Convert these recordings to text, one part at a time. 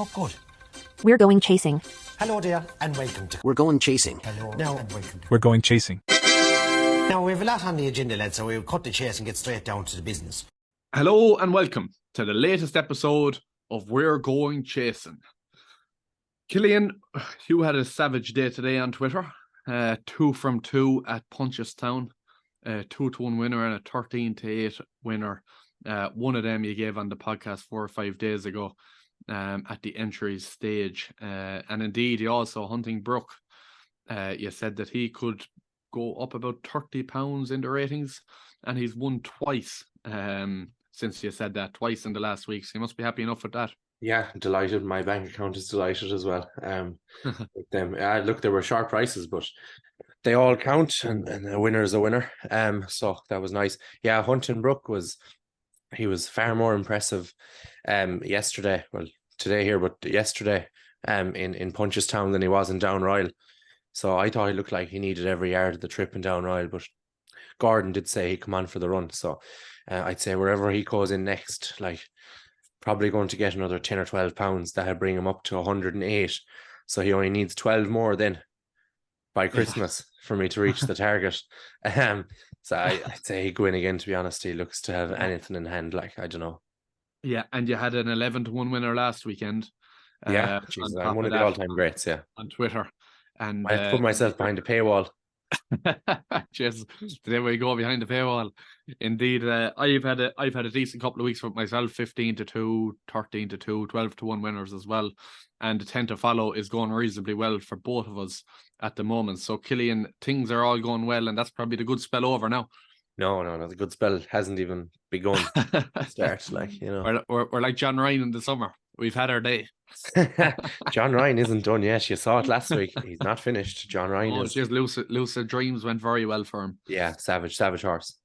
Oh, good. We're going chasing. Hello there, and welcome to... We're going chasing. Hello, now, and welcome to... We're going chasing. Now, we have a lot on the agenda, lads, so we'll cut the chase and get straight down to the business. Hello and welcome to the latest episode of We're Going Chasing. Killian, you had a savage day today on Twitter. 2 from 2 at Punchestown. 2-1 winner and a 13-8 winner. One of them you gave on the podcast 4 or 5 days ago at the entries stage. And indeed, you also, Hunting Brook, you said that he could go up about £30 in the ratings, and he's won twice since you said that, twice in the last week. So you must be happy enough with that. Yeah, delighted. My bank account is delighted as well. With them, look, there were sharp prices, but they all count, and a winner is a winner. So that was nice. Yeah, Hunting Brook was far more impressive yesterday. Well, today here, but yesterday in Punchestown than he was in Down Royal. So I thought he looked like he needed every yard of the trip in Down Royal, but Gordon did say he'd come on for the run. So I'd say wherever he goes in next, like, probably going to get another 10 or 12 pounds. That'll bring him up to 108. So he only needs 12 more then by Christmas for me to reach the target. So I'd say he'd go in again, to be honest. He looks to have anything in hand, like, I don't know. Yeah, and you had an 11-1 winner last weekend. Yeah, I'm one of the all-time greats, yeah. On Twitter. And I have to put myself behind a paywall. Cheers. There we go, behind the paywall. Indeed, I've had a decent couple of weeks with myself. 15-2, 13-2, 12-1 winners as well, and the 10 to follow is going reasonably well for both of us at the moment. So Killian, things are all going well, and that's probably the good spell over now. No, the good spell hasn't even begun. Start, like, you know, we're like John Ryan in the summer. We've had our day. John Ryan isn't done yet. You saw it last week. He's not finished. John Ryan is just lucid dreams went very well for him. Yeah, savage horse.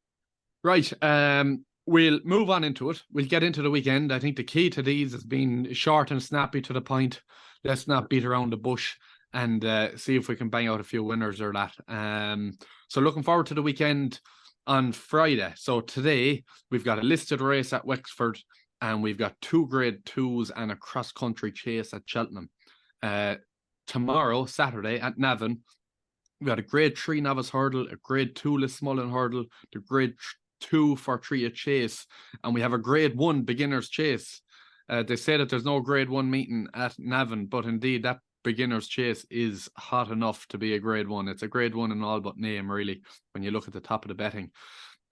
Right. We'll move on into it. We'll get into the weekend. I think the key to these is being short and snappy to the point. Let's not beat around the bush and see if we can bang out a few winners or that. So looking forward to the weekend on Friday. So today we've got a listed race at Wexford, and we've got 2 Grade 2s and a cross-country chase at Cheltenham. Tomorrow, Saturday, at Navan, we've got a Grade 3 novice hurdle, a Grade 2 Lismullen hurdle, the Grade 2 for 3 chase, and we have a Grade 1 beginner's chase. They say that there's no Grade 1 meeting at Navan, but indeed that beginner's chase is hot enough to be a Grade 1. It's a Grade 1 in all but name, really, when you look at the top of the betting.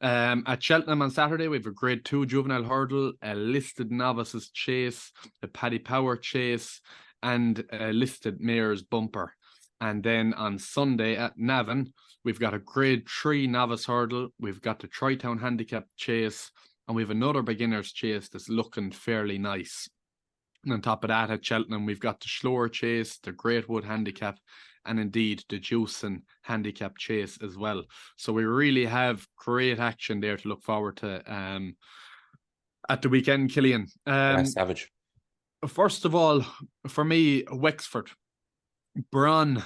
At Cheltenham on Saturday, we have a Grade 2 juvenile hurdle, a listed novices chase, a Paddy Power chase, and a listed mayor's bumper. And then on Sunday at Navan, we've got a Grade 3 novice hurdle, we've got the Tri-Town handicap chase, and we have another beginner's chase that's looking fairly nice. And on top of that, at Cheltenham, we've got the Schloer chase, the Great Wood handicap, and indeed the Jewson handicap chase as well. So we really have great action there to look forward to at the weekend, Killian. Savage. First of all, for me, Wexford. Bron,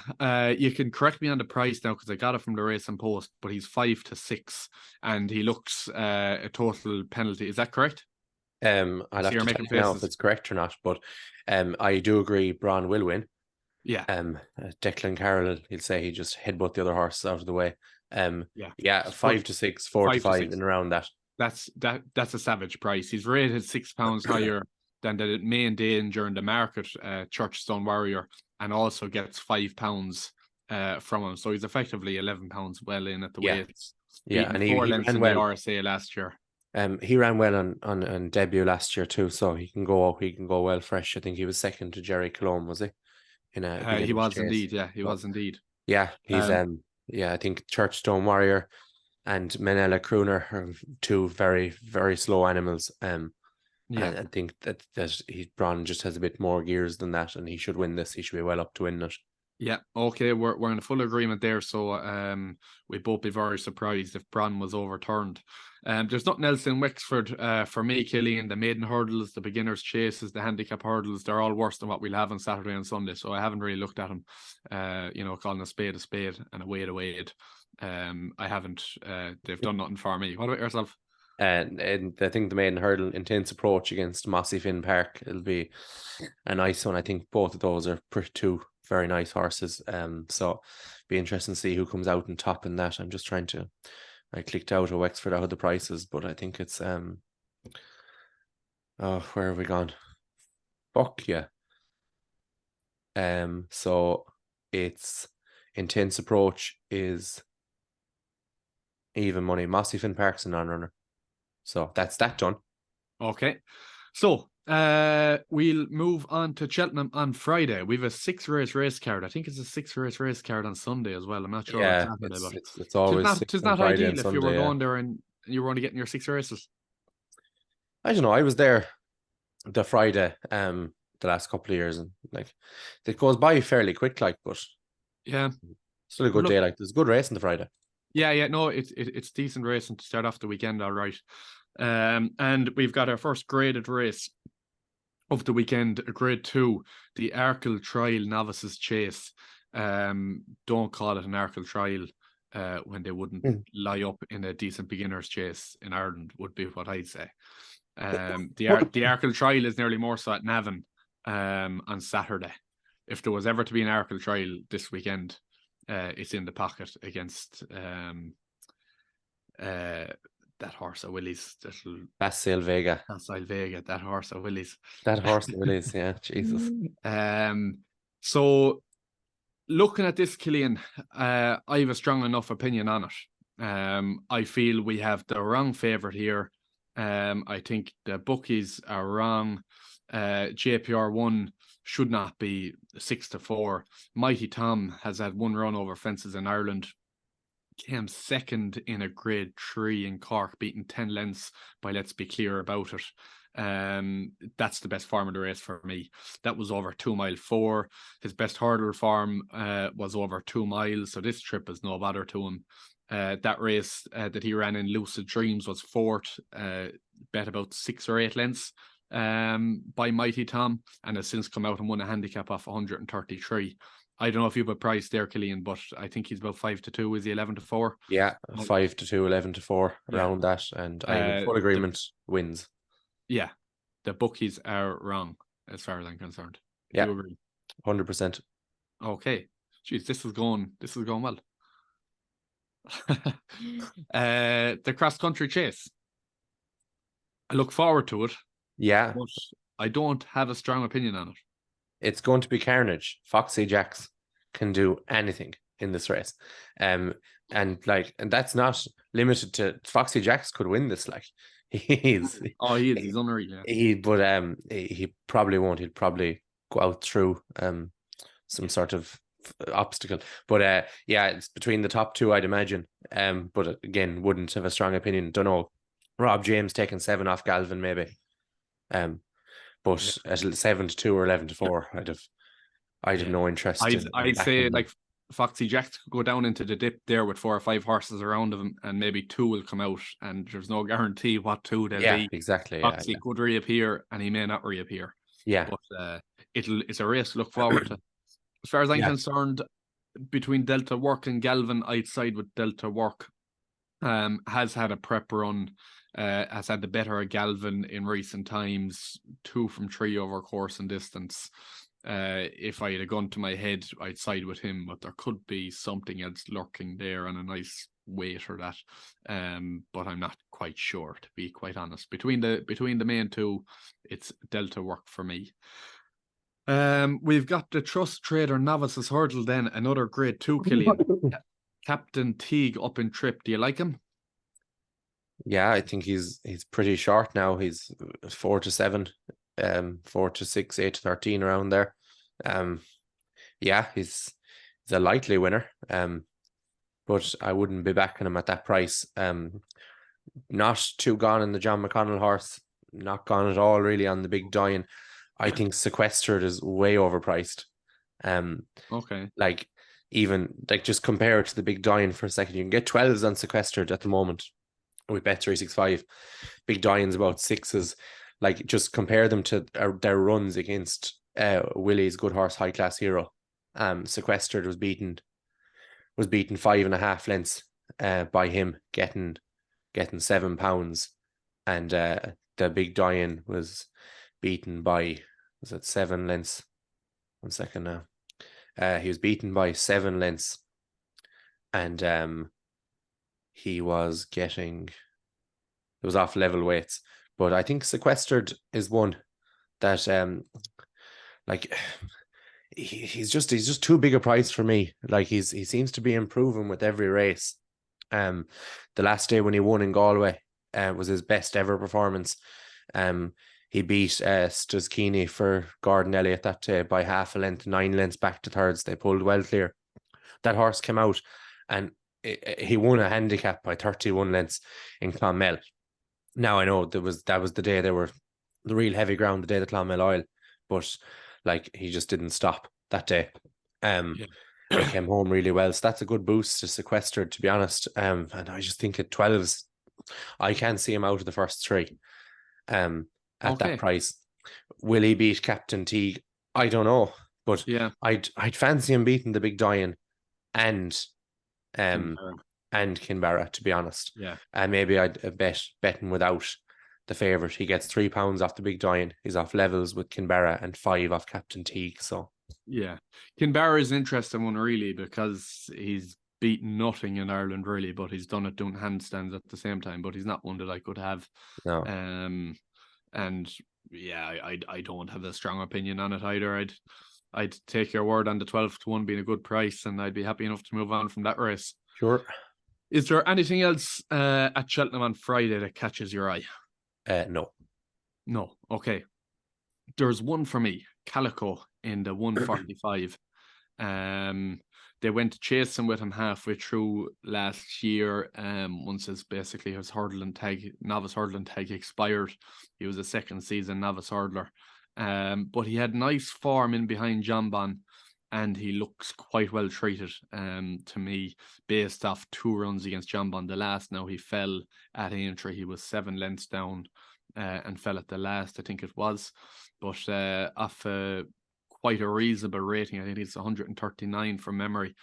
you can correct me on the price now because I got it from the Race and Post, but he's 5-6 and he looks a total penalty. Is that correct? I'll have to check now if it's correct or not, but I do agree Bron will win. Yeah. Declan Carroll, he'll say he just headbutt the other horses out of the way. Yeah, 5-6, 4-5 and around that. That's a savage price. He's rated £6 higher than the main danger in the market, Churchstone Warrior, and also gets £5 from him. So he's effectively £11 well in at the weights. Yeah, and he ran well in the RSA last year. He ran well on debut last year too, so he can go well fresh. I think he was second to Jerry Colombe, was he? He was chase. Indeed, yeah, he was indeed. Yeah, he's I think Churchstone Warrior and Manella Crooner are 2 very, very slow animals. I think that Bron just has a bit more gears than that, and he should win this. He should be well up to win it. Yeah, okay, we're in full agreement there. So we'd both be very surprised if Bron was overturned. There's nothing else in Wexford for me, Killian. The maiden hurdles, the beginner's chases, the handicap hurdles, they're all worse than what we'll have on Saturday and Sunday. So I haven't really looked at them, calling a spade and a wade. I haven't, they've done nothing for me. What about yourself? And I think the maiden hurdle, Intense Approach against Mossy Finn Park, it'll be a nice one. I think both of those are two very nice horses. So be interesting to see who comes out on top in that. I'm just trying to, I clicked out of Wexford out of the prices, but I think it's oh, where have we gone? Fuck yeah. So it's Intense Approach is even money. Mossy Finn Park's a non-runner. So that's that done. Okay. So we'll move on to Cheltenham on Friday. We have a 6-race card. I think it's a 6-race card on Sunday as well. I'm not sure on Saturday, but it's always tis 6 on not Friday ideal and if Sunday, you were going there and you were only getting your 6 races. I don't know. I was there the Friday the last couple of years, and like it goes by fairly quick, like, but yeah, still a good day. Like there's a good race on the Friday. Yeah, no, it's decent racing to start off the weekend, all right. And we've got our first graded race of the weekend, grade 2, the Arkle Trial Novices Chase. Don't call it an Arkle Trial when they wouldn't lie up in a decent beginner's chase in Ireland, would be what I'd say. The Arkle Trial is nearly more so at Navan on Saturday. If there was ever to be an Arkle Trial this weekend, it's in the pocket against that horse of Willie's. Basil Vega. Basil Vega, that horse of Willie's. That horse of Willie's, yeah, Jesus. So looking at this, Killian, I have a strong enough opinion on it. I feel we have the wrong favourite here. I think the bookies are wrong. JPR1 should not be 6-4. Mighty Tom has had one run over fences in Ireland. Came second in a grade 3 in Cork, beaten 10 lengths by Let's Be Clear About It. That's the best form of the race for me. That was over 2 mile 4. His best hurdle form was over 2 miles, so this trip is no bother to him. That race that he ran in Lucid Dreams was 4th, bet about 6 or 8 lengths by Mighty Tom, and has since come out and won a handicap off 133. I don't know if you have a price there, Killian, but I think he's about 5-2. Is he 11-4? Yeah, 5-2, 11-4, around that, and I'm in full agreement. Wins. Yeah, the bookies are wrong as far as I'm concerned. Yeah, do you agree? 100%. Okay, jeez, this is going well. The cross country chase. I look forward to it. Yeah, but I don't have a strong opinion on it. It's going to be carnage. Foxy Jacks can do anything in this race. And that's not limited to Foxy Jacks could win this. Like he's unreal. Yeah. He probably won't. He'll probably go out through some sort of obstacle. But it's between the top 2, I'd imagine. But again, wouldn't have a strong opinion. Don't know. Rob James taking 7 off Galvin maybe. But at 7-2 or 11-4, I'd have no interest. I'd say like Foxy Jacks could go down into the dip there with 4 or 5 horses around him, and maybe 2 will come out, and there's no guarantee what 2 they'll be. Exactly. Foxy could reappear, and he may not reappear. Yeah, but it's a race to look forward to. As far as I'm concerned, between Delta Work and Galvin, I'd side with Delta Work. Has had a prep run. Has had the better of Galvin in recent times, 2 from 3 over course and distance. If I had a gun to my head, I'd side with him, but there could be something else lurking there and a nice weight or that. But I'm not quite sure, to be quite honest. Between the main 2, it's Delta Work for me. We've got the Trust Trader Novices Hurdle then, another grade 2, Killian. Captain Teague up in Trip. Do you like him? Yeah, I think he's pretty short now. He's 4-7, 4-6, 8-13 around there. He's a likely winner. But I wouldn't be backing him at that price. Not too gone in the John McConnell horse. Not gone at all really on the Big Dian. I think Sequestered is way overpriced. Okay. Just compare it to the Big Dian for a second. You can get 12s on Sequestered at the moment with Bet365. Big Dian's about 6s. Like, just compare them to their runs against Willie's Good Horse High Class Hero. Sequestered was beaten 5.5 lengths by him, getting £7. and the big Dian was beaten by, was it 7 lengths? 1 second now. He was beaten by 7 lengths, and he was getting, it was off level weights. But I think Sequestered is one that like he's just too big a price for me. Like he seems to be improving with every race. The last day when he won in Galway was his best ever performance. He beat Stuskini for Gordon Elliott that day by half a length, 9 lengths back to thirds. They pulled well clear. That horse came out and he won a handicap by 31 lengths in Clonmel. Now I know that was the day they were the real heavy ground, the day the Clonmel Oil, but like he just didn't stop that day. He came home really well, so that's a good boost to Sequestered, to be honest. And I just think at 12s, I can't see him out of the first 3. At that price, will he beat Captain Teague? I don't know, but I'd fancy him beating the big Dian and Kinbarra, to be honest. And maybe I'd bet him without the favourite. He gets £3 off the big Dian. He's off levels with Kinbarra and 5 off Captain Teague. So Kinbarra is an interesting one, really, because he's beaten nothing in Ireland, really, but he's done it doing handstands at the same time. But he's not one that I could have. No. And I don't have a strong opinion on it either. I'd take your word on the 12 to 1 being a good price, and I'd be happy enough to move on from that race. Sure. Is there anything else at Cheltenham on Friday that catches your eye? No. No. Okay. There's one for me, Calico in the 145. They went to chasing with him halfway through last year. Once his novice hurdling tag expired. He was a second season novice hurdler. But he had nice form in behind John Bon, and he looks quite well treated to me, based off 2 runs against John Bon. The last, now he fell at Aintree. He was 7 lengths down and fell at the last, I think it was. But off quite a reasonable rating, I think it's 139 from memory.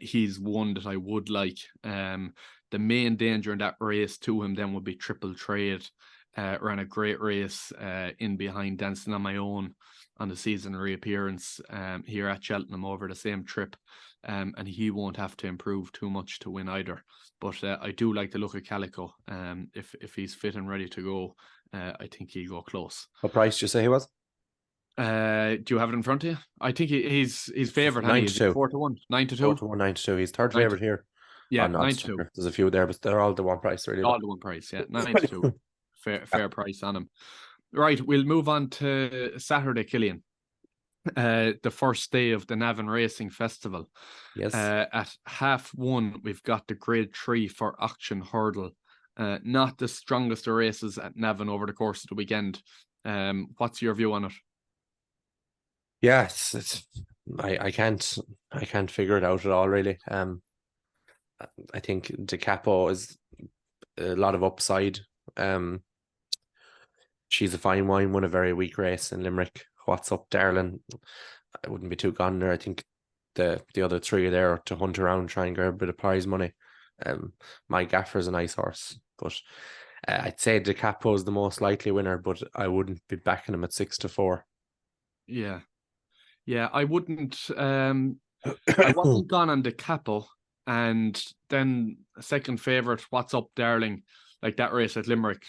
He's one that I would like. The main danger in that race to him then would be Triple Trade. Ran a great race in behind Dancing on My Own on the season reappearance here at Cheltenham over the same trip. And he won't have to improve too much to win either. But I do like the look of Calico. If he's fit and ready to go, I think he'll go close. What price did you say he was? Do you have it in front of you? I think he's favourite. 9 to 2. 4 to 1. 9 to 2. 4 to 1, 9 to 2. He's third favourite here. Yeah, 9 to 2. There's a few there, but they're all the one price, really. All the one price, yeah. 9 to 2. Fair price on him. Right, we'll move on to Saturday, Killian. The first day of the Navan Racing Festival. Yes. At 1:30, we've got the Grade 3 for Auction Hurdle. Not the strongest of races at Navan over the course of the weekend. What's your view on it? Yeah, I can't figure it out at all, really. I think De Capo is a lot of upside. She's a fine wine, won a very weak race in Limerick. What's Up, Darling? I wouldn't be too gone there. I think the other 3 are there to hunt around, try and grab a bit of prize money. My Gaffer's a nice horse, but I'd say De Capo is the most likely winner, but I wouldn't be backing him at 6 to 4. Yeah, I wouldn't. I wasn't gone on De Capo, and then second favourite, What's Up, Darling, like that race at Limerick.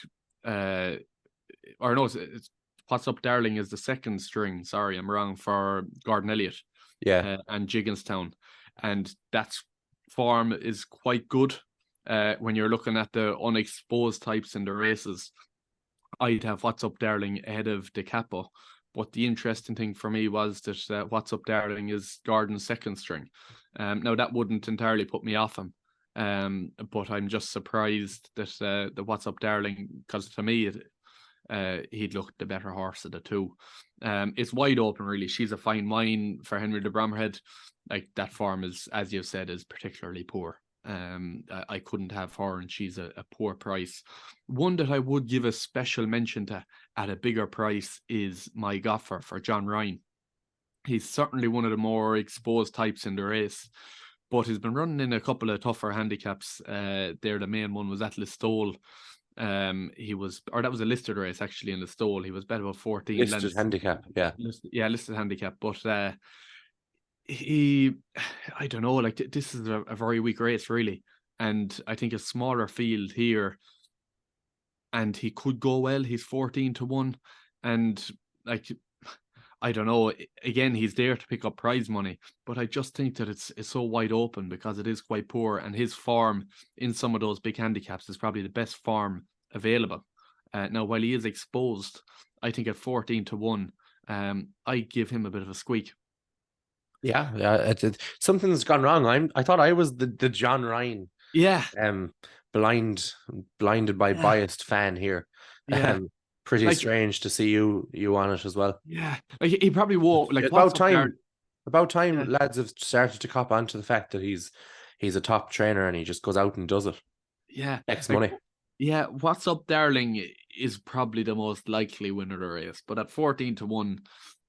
It's What's Up, Darling is the second string. Sorry, I'm wrong, for Gordon Elliott. Yeah, and Jigginstown, and that's form is quite good. When you're looking at the unexposed types in the races, I'd have What's Up, Darling ahead of De Capo. But the interesting thing for me was that What's Up, Darling is Gordon's second string. Now, that wouldn't entirely put me off him. But I'm just surprised that the What's Up, Darling, because to me, he'd look the better horse of the 2. It's wide open, really. She's a fine wine for Henry de Bromhead. Like, that form is, as you've said, is particularly poor. I couldn't have her, and she's a poor price. One that I would give a special mention to at a bigger price is My Goffer for John Ryan. He's certainly one of the more exposed types in the race, but he's been running in a couple of tougher handicaps. The main one was at Listowel, That was a listed race actually in the stall. He was bet about 14 Listed lengths. handicap, yeah. Listed handicap. But I don't know, like this is a very weak race, really. And I think a smaller field here, and he could go well. He's 14-1. And like, I don't know. Again, he's there to pick up prize money, but I just think that it's so wide open because it is quite poor, and his form in some of those big handicaps is probably the best form available. Now, while he is exposed, I think at 14-1, I give him a bit of a squeak. Yeah. Something's gone wrong. I thought I was the John Ryan. Yeah. Blinded by biased fan here. Yeah. Pretty strange to see you on it as well. Yeah. Like, he probably won't. Like, About time, Yeah. lads have started to cop onto the fact that he's a top trainer and he just goes out and does it. Yeah. Makes money. Yeah. What's Up Darling is probably the most likely winner of the race, but at 14-1,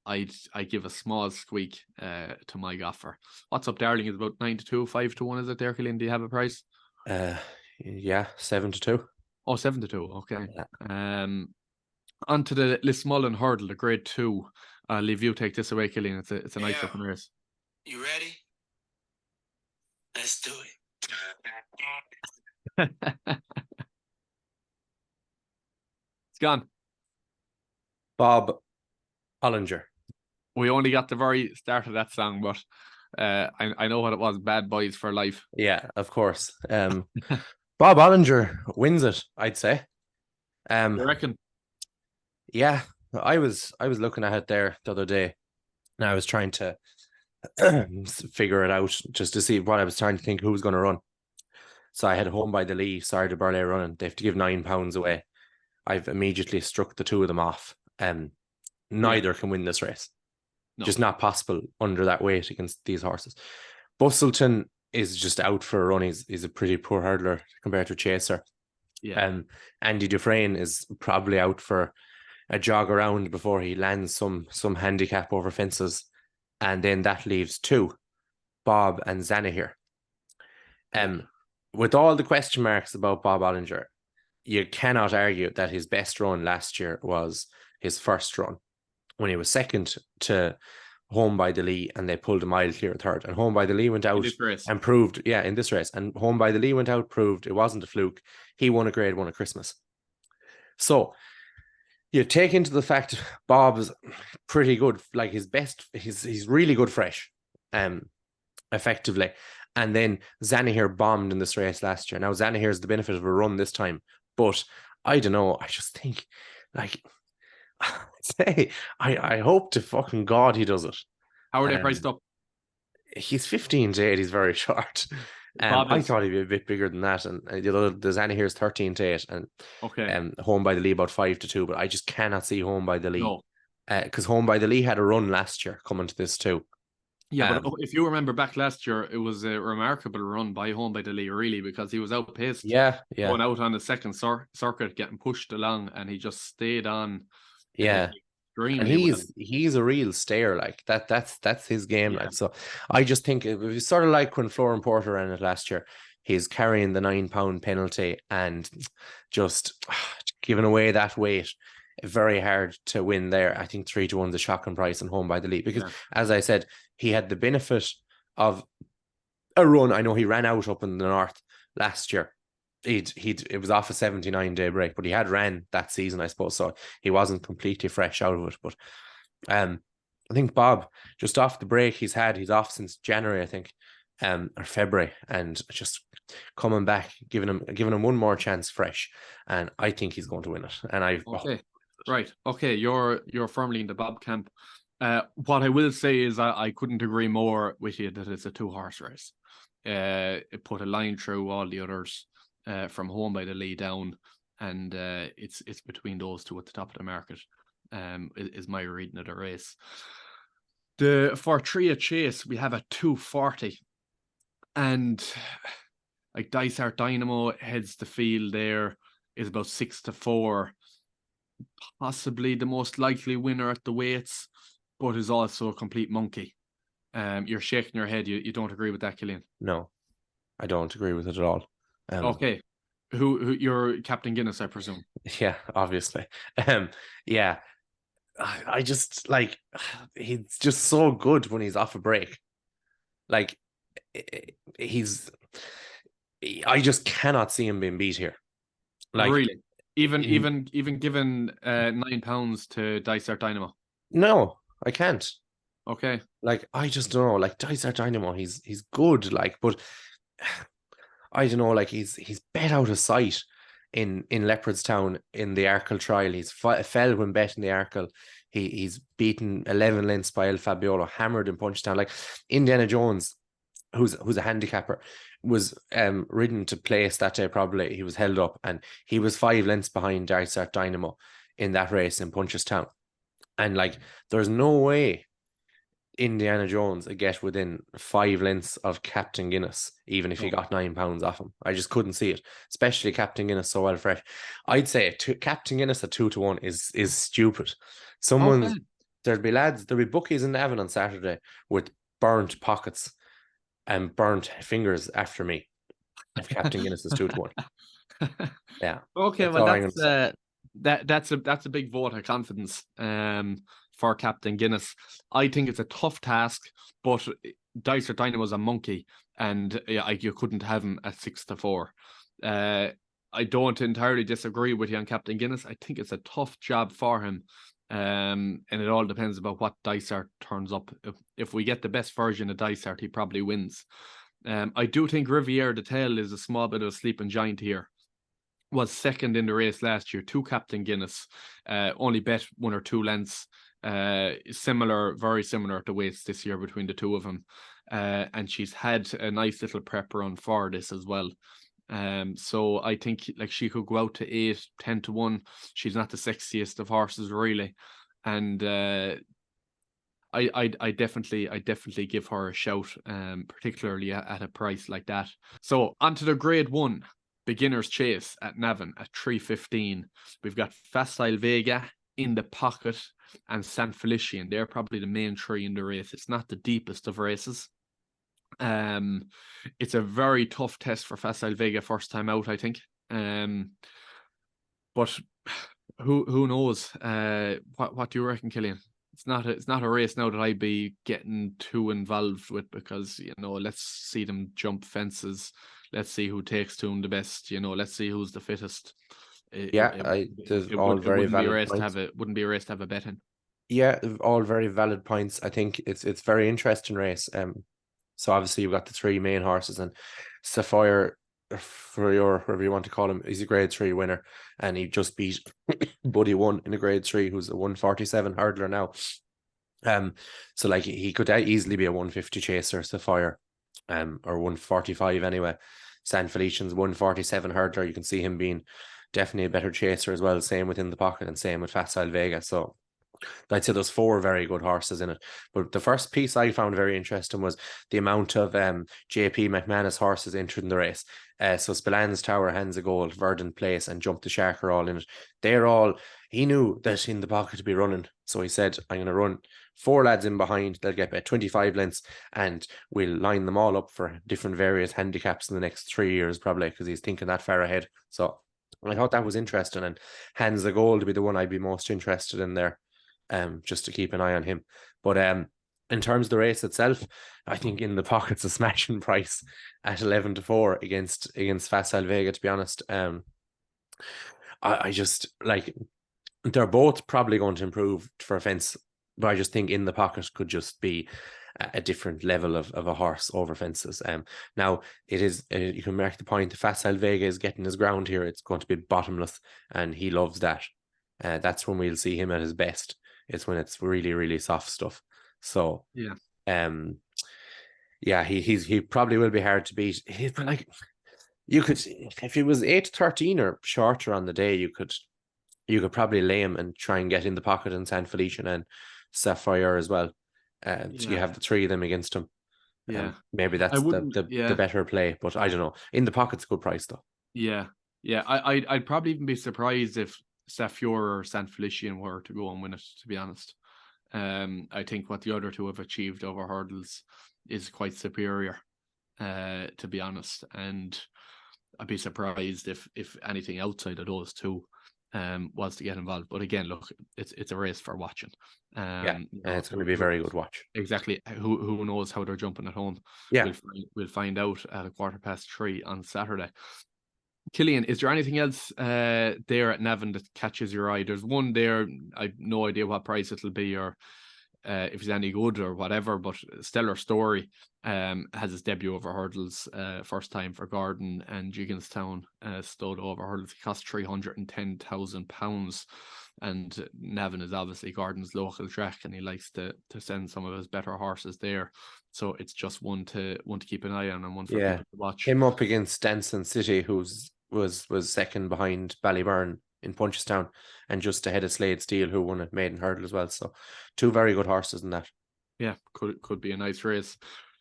I give a small squeak to my gaffer. What's Up Darling is about 9-2, 5-1, is it there, Killian? Do you have a price? Yeah, 7-2. Oh, 7-2. Okay. Yeah. Onto the Lismullen hurdle, the grade 2. I'll leave you take this away, Killian. It's a nice looking race. You ready? Let's do it. It's gone. Bob Ollinger. We only got the very start of that song, but I know what it was. Bad Boys for Life. Yeah, of course. Bob Ollinger wins it, I'd say. You reckon? Yeah, I was looking at it there the other day, and I was trying to figure it out just to see what I was trying to think who was going to run. So I had Home by the Lee, Sorry to Burley running. They have to give £9 away. I've immediately struck the two of them off. Neither can win this race. No. Just not possible under that weight against these horses. Bustleton is just out for a run. He's a pretty poor hurdler compared to Chaser. Yeah. Andy Dufresne is probably out for a jog around before he lands some handicap over fences. And then that leaves two, Bob and Zanahiyr. With all the question marks about Bob Ollinger, you cannot argue that his best run last year was his first run when he was second to Home by the Lee, and they pulled a mile clear at third. And Home by the Lee went out and proved, in this race. And Home by the Lee went out, proved it wasn't a fluke. He won a grade 1 at Christmas. So you take into the fact Bob's pretty good, like his best, he's really good fresh, effectively. And then Zanahiyr bombed in this race last year. Now Zanahiyr is the benefit of a run this time, but I don't know. I just think, like, I hope to fucking God he does it. How are they priced up? He's 15-8. He's very short. I thought he'd be a bit bigger than that. And the Zanahiyr is 13-8, and Home by the Lee about 5-2. But I just cannot see Home by the Lee, because Home by the Lee had a run last year coming to this too. Yeah, but if you remember back last year, it was a remarkable run by Home by the Lee, really, because he was outpaced. Yeah. Going out on the second circuit, getting pushed along, and he just stayed on. Yeah. And he's a real stayer, like that's his game. Yeah. Like, so I just think it's sort of like when Florin Porter ran it last year. He's carrying the £9 penalty and just giving away that weight. Very hard to win there. I think 3-1's a shocking price and Home by the Lee, because as I said, he had the benefit of a run. I know he ran out up in the north last year. It was off a 79-day break, but he had ran that season, I suppose, so he wasn't completely fresh out of it. But I think Bob, just off the break he's off since January, I think, or February, and just coming back, giving him one more chance fresh, and I think he's going to win it. And right, you're firmly in the Bob camp. What I will say is I couldn't agree more with you that it's a 2-horse race. It put a line through all the others. From Home by the Lee down, and it's between those two at the top of the market, is my reading of the race. For Tria Chase, we have a 240, and like Dysart Dynamo heads the field there, is about 6-4, possibly the most likely winner at the weights, but is also a complete monkey. You're shaking your head. You don't agree with that, Killian? No, I don't agree with it at all. Okay. Who you're Captain Guinness, I presume. Yeah, obviously. Yeah, I just like he's just so good when he's off a break. Like he's, I just cannot see him being beat here. Like Really? Even in, given £9 to Dysart Dynamo. no, I can't. Okay. Like I just don't know. Like Dysart Dynamo, he's good. Like, but I don't know. Like he's bet out of sight in Leopardstown in the Arkle trial. He's fell when betting the Arkle. He's beaten 11 lengths by El Fabiolo, hammered in Punchestown. Like Indiana Jones, who's a handicapper, was ridden to place that day. Probably he was held up, and he was 5 lengths behind Dysart Dynamo in that race in Punchestown. And like, there's no way Indiana Jones would get within 5 lengths of Captain Guinness, even if he got £9 off him. I just couldn't see it, especially Captain Guinness so well fresh. I'd say Captain Guinness at 2-1 is stupid. Okay. There'll be bookies in Navan on Saturday with burnt pockets and burnt fingers after me if Captain Guinness is 2-1. Yeah. Okay, That's well all I'm gonna say. that's a big vote of confidence for Captain Guinness. I think it's a tough task, but Dysart Dynamo's a monkey, and you couldn't have him at 6-4. I don't entirely disagree with you on Captain Guinness. I think it's a tough job for him. And it all depends about what Dysart turns up. If we get the best version of Dysart, he probably wins. I do think Riviere de Tail is a small bit of a sleeping giant here. Was second in the race last year to Captain Guinness, only bet 1 or 2 lengths. Very similar to weights this year between the two of them. And she's had a nice little prep run for this as well. So I think like she could go out to 8, 10-1. She's not the sexiest of horses really. And I definitely give her a shout, particularly at a price like that. So onto the grade 1 beginner's chase at Navan at 3:15. We've got Facile Vega in the pocket and San Felician. They're probably the main three in the race. It's not the deepest of races. It's a very tough test for Facile Vega first time out, I think. But who knows? What do you reckon, Killian? It's not a race now that I'd be getting too involved with, because let's see them jump fences. Let's see who takes to them the best. Let's see who's the fittest. There's all very valid points. Wouldn't be a race to have a bet in. Yeah, all very valid points. I think it's very interesting race. So obviously you've got the 3 main horses, and Sapphire, for your whatever you want to call him, he's a grade 3 winner, and he just beat Buddy 1 in a grade 3, who's a 147 hurdler now. So like he could easily be a 150 chaser, Sapphire, or 145 anyway. San Felician's 147 hurdler. You can see him being definitely a better chaser as well. Same within the pocket, and same with Facile Vega. So I'd say there's 4 very good horses in it. But the first piece I found very interesting was the amount of JP McManus horses entered in the race. So Spillans Tower, Hands of Gold, Verdant Place, and Jump the Shark are all in it. He knew that in the pocket to be running. So he said, I'm going to run 4 lads in behind. They'll get about 25 lengths, and we'll line them all up for different various handicaps in the next 3 years, probably, because he's thinking that far ahead. So I thought that was interesting. And Hands of Gold would be the one I'd be most interested in there. Just to keep an eye on him. But in terms of the race itself, I think in the pocket's a smashing price at 11-4 against Facile Vega, to be honest. I just like, they're both probably going to improve for a fence, but I just think in the pocket could just be a different level of a horse over fences. Now it is, you can make the point, the Facile Vega is getting his ground here. It's going to be bottomless, and he loves that. That's when we'll see him at his best. It's when it's really, really soft stuff. So yeah, he probably will be hard to beat. But like, you could, if he was 8-13 or shorter on the day, you could probably lay him and try and get in the pocket in San Felician and Sapphire as well. So you have the 3 of them against him. Yeah, maybe that's the better play. But I don't know. In the pocket's a good price though. Yeah. I'd probably even be surprised if Sapphire or San Felician were to go and win it, to be honest. I think what the other 2 have achieved over hurdles is quite superior, to be honest. And I'd be surprised if anything outside of those two was to get involved. But again, look, it's a race for watching. It's going to be a very good watch. Exactly. Who knows how they're jumping at home? Yeah, we'll find out at 3:15 on Saturday. Killian, is there anything else there at Navan that catches your eye? There's one there. I've no idea what price it'll be or if it's any good or whatever, but Stellar Story has its debut over hurdles, first time for Gordon and Jigginstown stud over hurdles. It cost £310,000, and Navan is obviously Gordon's local track, and he likes to send some of his better horses there. So it's just one to keep an eye on and one for people to watch. Him up against Denson City, was second behind Ballyburn in Punchestown, and just ahead of Slade Steel, who won a maiden hurdle as well. So two very good horses in that. Yeah, could be a nice race.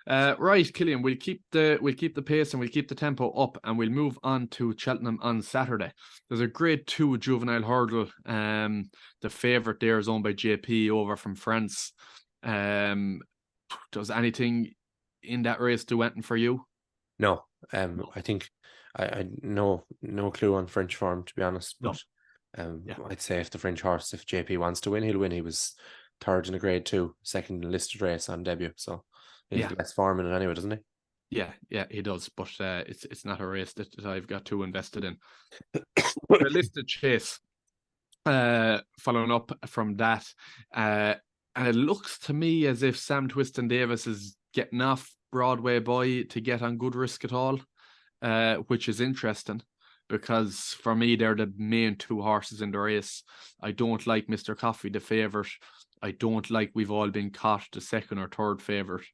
Right, Killian, we'll keep the pace and we'll keep the tempo up, and we'll move on to Cheltenham on Saturday. There's a Grade 2 juvenile hurdle. The favourite there is owned by JP over from France. Does anything in that race do anything for you? No. I think I no clue on French form, to be honest. But I'd say if the French horse, if JP wants to win, he'll win. He was third in a Grade 2, second in a listed race on debut. So he's the best form in it anyway, doesn't he? Yeah, he does. But it's not a race that I've got too invested in. The listed chase, following up from that, and it looks to me as if Sam Twiston Davis is getting off Broadway Boy to get on Good Risk at All, which is interesting because for me they're the main two horses in the race. I don't like Mr. Coffee, the favourite. I don't like We've All Been Caught, the second or third favourite.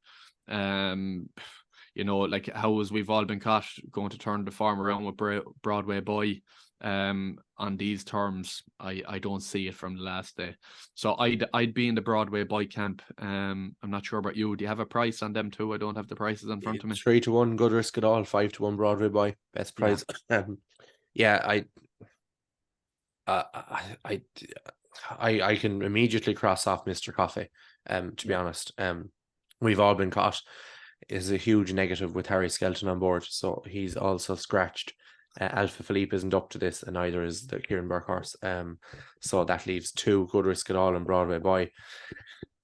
Like how is We've All Been Caught going to turn the form around with Broadway Boy on these terms? I don't see it from the last day. So I'd be in the Broadway Boy camp. I'm not sure about you. Do you have a price on them too? I don't have the prices in front of me. 3-1 Good Risk at All, 5-1 Broadway Boy, best price. I can immediately cross off Mr. Coffee. To be honest, We've All Been Caught is a huge negative with Harry Skelton on board, so he's also scratched. Alpha Philippe isn't up to this, and neither is the Kieran Burke horse. So that leaves 2 Good Risk at All and Broadway Boy.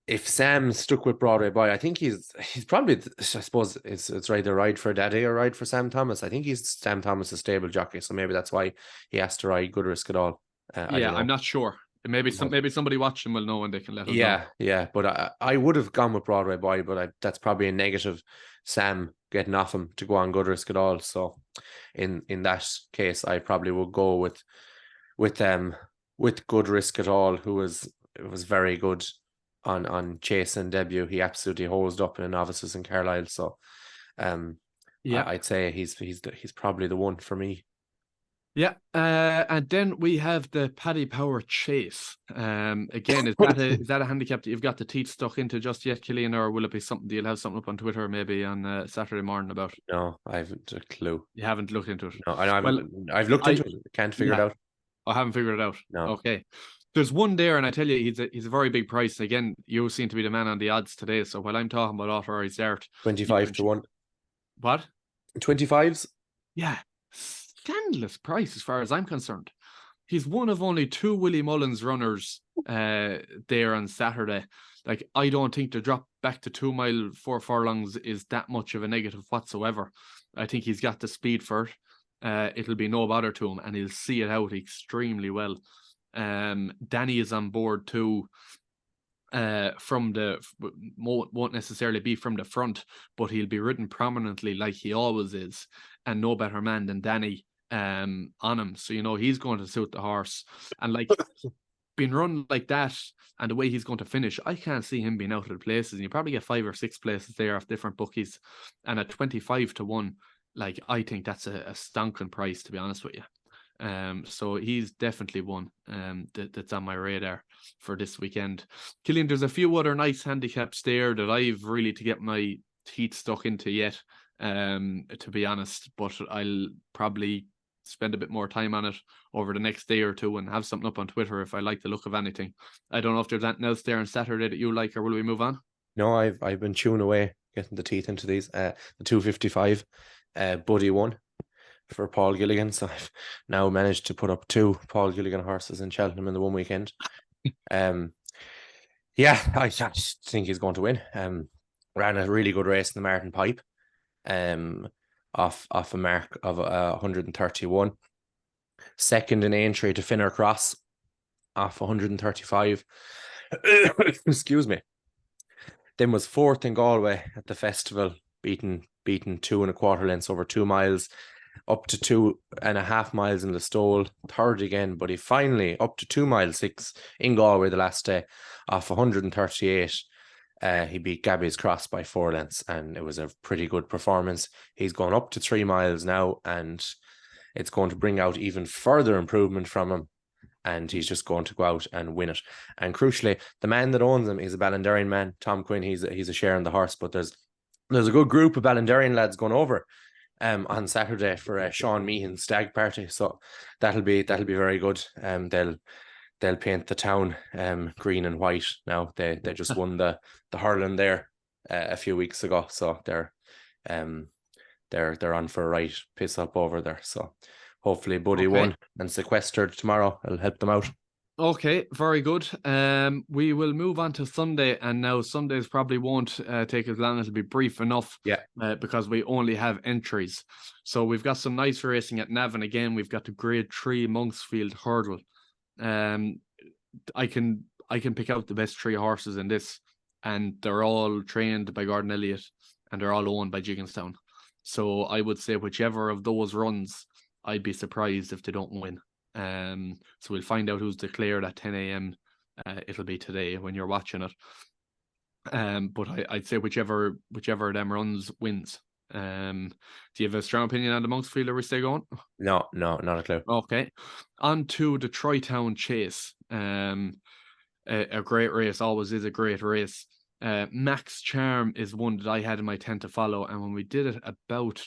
If Sam stuck with Broadway Boy, I think he's probably, I suppose it's either ride for Daddy or ride for Sam Thomas. I think he's Sam Thomas' stable jockey, so maybe that's why he has to ride Good Risk at All. I'm not sure. Maybe somebody watching will know and they can let us know. Yeah, but I would have gone with Broadway Boy, but that's probably a negative. Sam getting off him to go on Good Risk at All. So in that case, I probably would go with Good Risk at All, who was very good on chase and debut. He absolutely hosed up in the novices in Carlisle. So I'd say he's probably the one for me. Yeah, and then we have the Paddy Power Chase. Again, is that a handicap that you've got the teeth stuck into just yet, Killian, or will it be something you'll have something up on Twitter maybe on Saturday morning about? No, I haven't a clue. You haven't looked into it? No, I've looked into it. Can't figure it out. I haven't figured it out. No. Okay. There's one there, and I tell you, he's a very big price. Again, you seem to be the man on the odds today. So while I'm talking about authorized art, 25-1. What? 25s? Yeah. Scandalous price as far as I'm concerned. He's one of only 2 Willie Mullins runners there on Saturday. Like, I don't think the drop back to 2 mile 4 furlongs is that much of a negative whatsoever. I think he's got the speed for it. It'll be no bother to him, and he'll see it out extremely well. Danny is on board too. Won't necessarily be from the front, but he'll be ridden prominently like he always is, and no better man than Danny on him. So he's going to suit the horse, and like being run like that and the way he's going to finish, I can't see him being out of the places. And you probably get 5 or 6 places there off different bookies, and at 25-1, like I think that's a stonking price, to be honest with you. So he's definitely one that's on my radar for this weekend. Killian, there's a few other nice handicaps there that I've really to get my teeth stuck into yet, to be honest, but I'll probably spend a bit more time on it over the next day or two and have something up on Twitter if I like the look of anything. I don't know if there's anything else there on Saturday that you like, or will we move on? No, I've been chewing away getting the teeth into these. The 255 Buddy won. for Paul Gilligan. So I've now managed to put up 2 Paul Gilligan horses in Cheltenham in the one weekend. Yeah, I just think he's going to win. Ran a really good race in the Martin Pipe. Off a mark of 131. Second in Aintree to Finner Cross off 135. Excuse me. Then was fourth in Galway at the festival, beaten 2 1/4 lengths over 2 miles, up to 2.5 miles in the stole. Third again, but he finally up to 2 miles 6 in Galway the last day off 138. He beat Gabby's Cross by 4 lengths, and it was a pretty good performance. He's gone up to 3 miles now, and it's going to bring out even further improvement from him. And he's just going to go out and win it. And crucially, the man that owns him is a Ballinderrian man, Tom Quinn. He's a share in the horse, but there's a good group of Ballinderrian lads going over on Saturday for Sean Meehan's stag party. So that'll be very good. They'll paint the town green and white now. They just won the hurling there a few weeks ago, so they're on for a right piss up over there. So hopefully Buddy won and sequestered tomorrow. It'll help them out. Okay, very good. We will move on to Sunday, and now Sundays probably won't take as long. It'll be brief enough, because we only have entries. So we've got some nice racing at Navan again. We've got the Grade 3 Monksfield Hurdle. I can pick out the best 3 horses in this, and they're all trained by Gordon Elliott, and they're all owned by Jigginstown. So I would say whichever of those runs, I'd be surprised if they don't win. So we'll find out who's declared at 10 a.m. It'll be today when you're watching it. But I'd say whichever of them runs wins. Do you have a strong opinion on the Monksfield, or we stay going? No, not a clue. Okay. On to the Troytown Chase. A great race, always is a great race. Max Charm is one that I had in my tent to follow, and when we did it about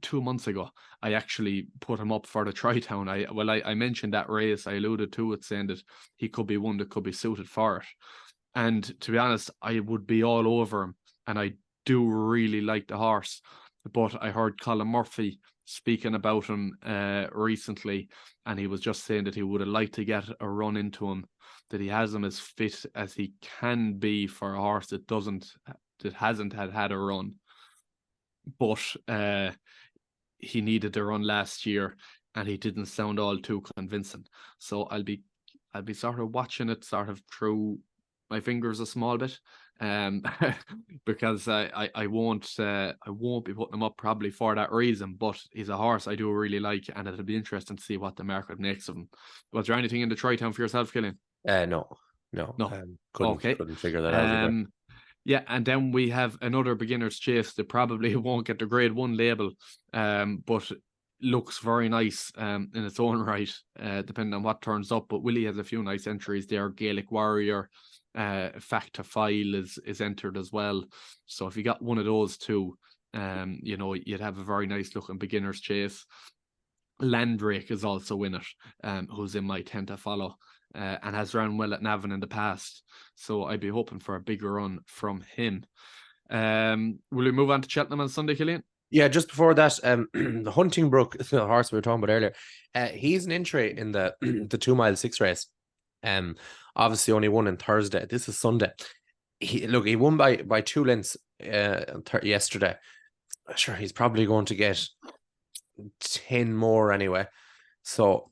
2 months ago, I actually put him up for the Troytown. I mentioned that race. I alluded to it, saying that he could be one that could be suited for it. And to be honest, I would be all over him, and I do really like the horse. But I heard Colin Murphy speaking about him recently, and he was just saying that he would have liked to get a run into him, that he has him as fit as he can be for a horse that hasn't had a run. But he needed a run last year, and he didn't sound all too convincing. So I'll be sort of watching it sort of through my fingers a small bit, because I won't be putting him up probably for that reason. But he's a horse I do really like, and it'll be interesting to see what the market makes of him. Was there anything in the Troytown for yourself, Killian? No. Couldn't figure that out either. Yeah, and then we have another beginner's chase that probably won't get the Grade 1 label, but looks very nice in its own right, depending on what turns up. But Willie has a few nice entries there. Gaelic Warrior, Fact to File is entered as well. So if you got one of those two, you'd have a very nice looking beginner's chase. Landrake is also in it, who's in my tent to follow. And has run well at Navan in the past. So I'd be hoping for a bigger run from him. Will we move on to Cheltenham on Sunday, Killian? Yeah, just before that, the Huntingbrook, the horse we were talking about earlier, he's an entry in the 2 mile 6 race. Obviously only won on Thursday. This is Sunday. He won by 2 lengths yesterday. Sure, he's probably going to get 10 more anyway. So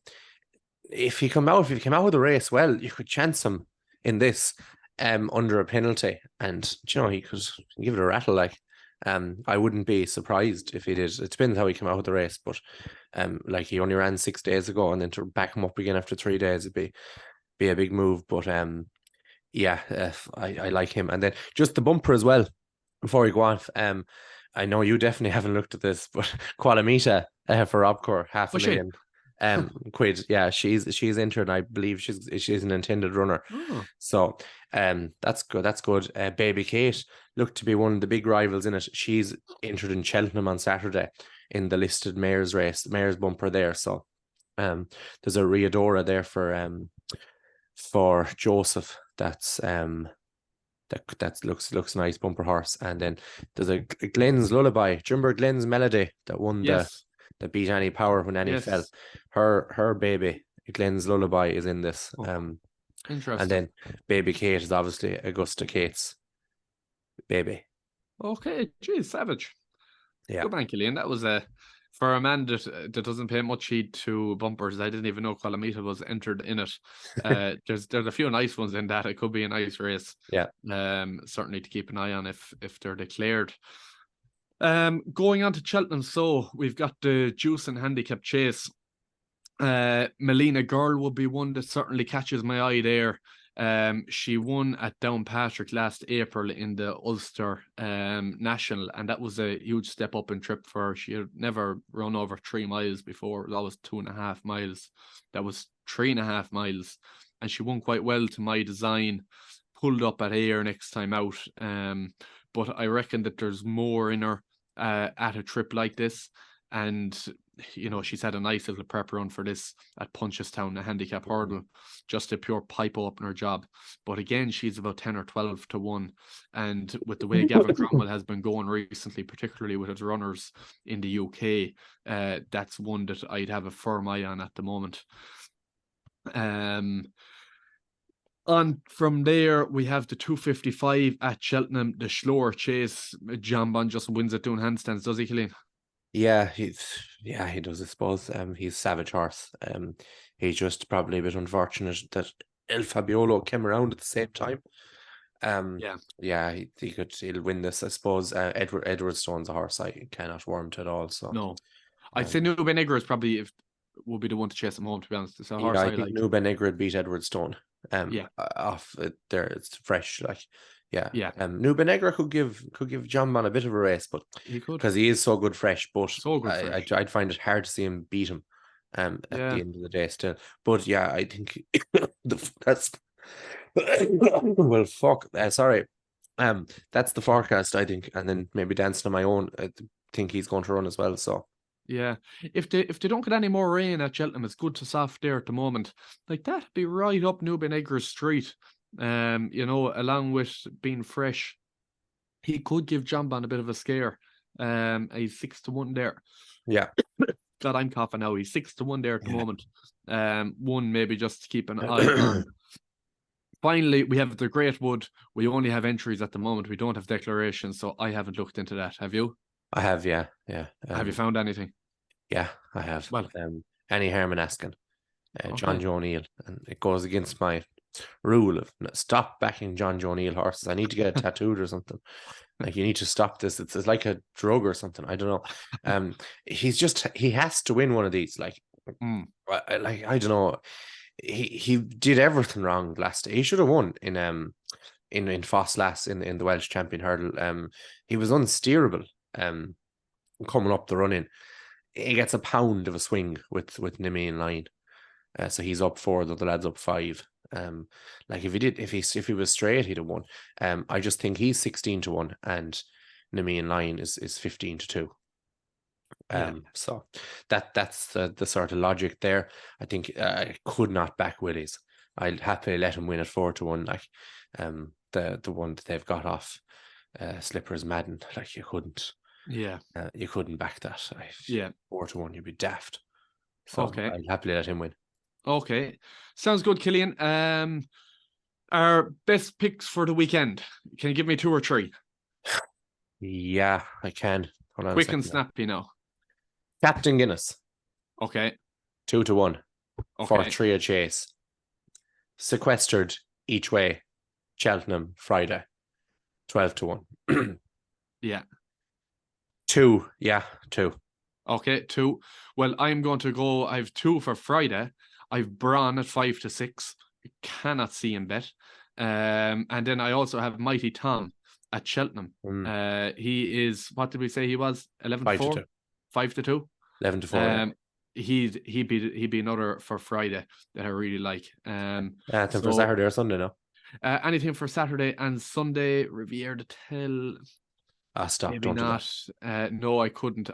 if he came out with a race, well, you could chance him in this under a penalty, and he could give it a rattle. Like, I wouldn't be surprised if he did. It depends how he came out with the race, but like he only ran 6 days ago, and then to back him up again after 3 days, it'd be a big move. But I like him. And then just the bumper as well. Before we go on, I know you definitely haven't looked at this, but Qualamita for Robcore, $500,000. Quid, yeah, she's entered. I believe she's an intended runner. So that's good. Baby Kate looked to be one of the big rivals in it. She's entered in Cheltenham on Saturday in the listed mayor's race, mayor's bumper there. So there's a Riadora there for Joseph. That's that looks nice, bumper horse. And then there's a Glenn's Lullaby. Do you remember Glenn's Melody that won that beat Annie Power when Annie fell. Yes. Her baby, Glenn's Lullaby, is in this. Oh, And interesting. then baby Kate is obviously Augusta Kate's baby. Okay, geez, savage. Yeah. Good man, Killian. That was for a man that doesn't pay much heed to bumpers. I didn't even know Qualamita was entered in it. There's a few nice ones in that. It could be a nice race. Yeah. Certainly to keep an eye on if they're declared. Going on to Cheltenham, so we've got the Juice and Handicap Chase. Melina Girl would be one that certainly catches my eye there. She won at Downpatrick last April in the Ulster National, and that was a huge step up in trip for her. She had never run over 3 miles before. It was always 2.5 miles. That was 3.5 miles, and she won quite well to my design. Pulled up at Ayr next time out, but I reckon that there's more in her at a trip like this. And you know, she's had a nice little prep run for this at Punchestown, the handicap hurdle, just a pure pipe opener job. But again, she's about 10 or 12 to 1. And with the way Gavin Cromwell has been going recently, particularly with his runners in the UK, that's one that I'd have a firm eye on at the moment. On from there, we have the 255 at Cheltenham, the Schloer Chase. John Bond just wins it doing handstands, does he, Killian? Yeah, he does, I suppose. He's a savage horse. He's just probably a bit unfortunate that El Fabiolo came around at the same time. He'll win this, I suppose. Edward Stone's a horse I cannot warm to at all. So no, I'd say Nube Negra is probably will be the one to chase him home. To be honest, it's a horse I think like. Nube Negra beat Edward Stone. Off there, it's fresh. Like, yeah. Nube Negra could give John Man a bit of a race, but he could, because he is so good fresh. But so good fresh. I'd find it hard to see him beat him. At the end of the day, still. But yeah, I think that's well, fuck. Sorry. That's the forecast, I think, and then maybe dancing on my own. I think he's going to run as well. So. Yeah, if they don't get any more rain at Cheltenham, it's good to soft there at the moment. Like that'd be right up Nube Negra's street. You know, along with being fresh, he could give Jamban a bit of a scare. He's 6 to 1 there. Yeah. God, I'm coughing now. He's 6 to 1 there at the moment. One maybe just to keep an eye on. Finally, we have the Great Wood. We only have entries at the moment. We don't have declarations, so I haven't looked into that. Have you? I have, yeah. Have you found anything? Yeah, I have. Well, Annie Herman Askin, John okay. Joe O'Neill, and it goes against my rule of stop backing John Joe O'Neill horses. I need to get it tattooed or something. Like, you need to stop this. It's like a drug or something. I don't know. He has to win one of these. Like, I don't know. He did everything wrong last day. He should have won in Foss Lass in the Welsh Champion Hurdle. He was unsteerable. Coming up the run-in, he gets a pound of a swing with Nimi in line, so he's up 4, the other lad's up 5. Like if he was straight, he'd have won. I just think he's 16 to 1 and Nimi in line is 15 to 2. So that's the sort of logic there. I think I could not back Willies. I'd happily let him win at 4 to 1. Like the one that they've got off Slippers Madden. Like, you couldn't. Yeah, you couldn't back that. 4 to 1, you'd be daft. So okay, I'd happily let him win. Okay, sounds good, Killian. Our best picks for the weekend. Can you give me 2 or 3? Yeah, I can. Hold on quick and snappy now. Captain Guinness. Okay. 2 to 1. Okay. For Tria Chase. Sequestered each way. Cheltenham Friday. 12 to 1. Yeah. 2. Yeah, 2. Okay, 2. Well, I'm going to go. I have 2 for Friday. I've Braun at 5 to 6. I cannot see him bet. And then I also have Mighty Tom at Cheltenham. He is, what did we say he was? 11 to 4? 5 to 2? 11 to 4. He'd be another for Friday that I really like. Anything for Saturday or Sunday now? Anything for Saturday and Sunday. Riviere de Tel. Stop! Maybe don't not. do that. No, I couldn't.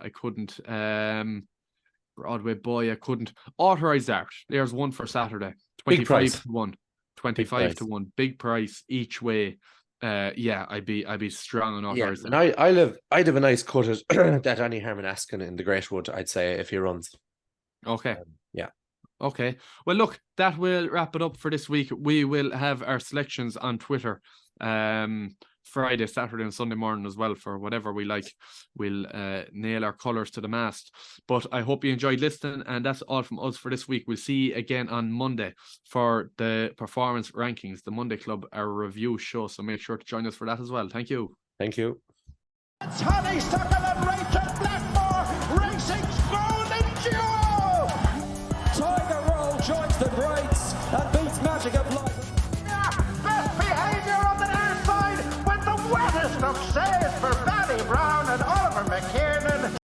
Broadway Boy, I couldn't. Authorized Art. There's one for Saturday. 25 to 1. 25 to 1. Big price each way. yeah, I'd be strong on Yeah, authorised. and I'd have a nice cut at that Annie Harmon Askin in the Great Wood, I'd say, if he runs. Okay. Yeah. Okay. Well, look, that will wrap it up for this week. We will have our selections on Twitter Friday, Saturday, and Sunday morning as well for whatever we like. We'll nail our colours to the mast. But I hope you enjoyed listening, and that's all from us for this week. We'll see you again on Monday for the performance rankings, the Monday Club, our review show. So make sure to join us for that as well. Thank you. Thank you. Paddy stuck